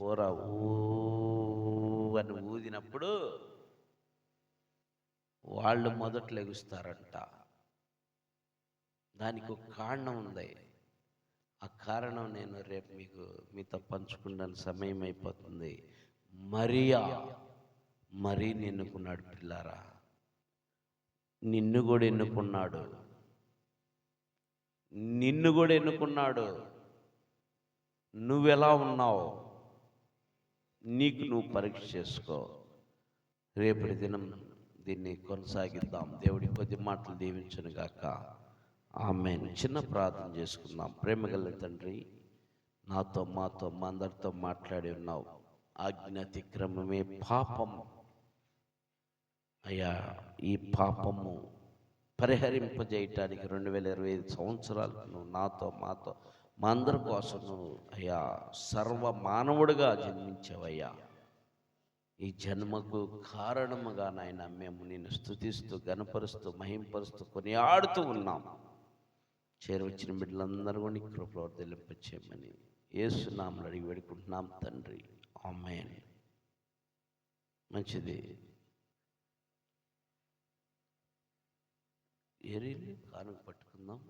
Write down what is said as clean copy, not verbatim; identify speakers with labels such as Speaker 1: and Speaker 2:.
Speaker 1: కూర ఊ అని ఊదినప్పుడు వాళ్ళు మొదట లెగుస్తారంట. దానికి ఒక కారణం ఉంది. ఆ కారణం నేను రేపు మీతో పంచుకున్న సమయం అయిపోతుంది. మరియా ఎన్నుకున్నాడు పిల్లారా. నిన్ను కూడా ఎన్నుకున్నాడు. నువ్వెలా ఉన్నావు నీకు నువ్వు పరీక్ష చేసుకో. రేపటి దినం దీన్ని కొనసాగిద్దాం. దేవుడి కొద్ది మాటలు దీవించును గాక. ఆమేన్. చిన్న ప్రార్థన చేసుకుందాం. ప్రేమగల తండ్రి, నాతో మాతో మా అందరితో మాట్లాడి ఉన్నావు. ఆజ్ఞాతిక్రమమే పాపం అయ్యా. ఈ పాపము పరిహరింపజేయటానికి 2025 సంవత్సరాలు నువ్వు నాతో మాతో మా అందరి కోసం నువ్వు అయ్యా సర్వ మానవుడిగా జన్మించావయ్యా. ఈ జన్మకు కారణముగా నాయన మేము నిన్ను స్తుతిస్తూ గణపరుస్తూ మహింపరుస్తూ కొనియాడుతూ ఉన్నాం. చేరువచ్చిన బిడ్డలందరూ కూడా నీ కృపలో తెలింపచేయమని యేసు నామములో అడిగి వేడుకుంటున్నాం తండ్రి. ఆమేన్. మంచిది. ఏరీలు కానుక పట్టుకుందాం.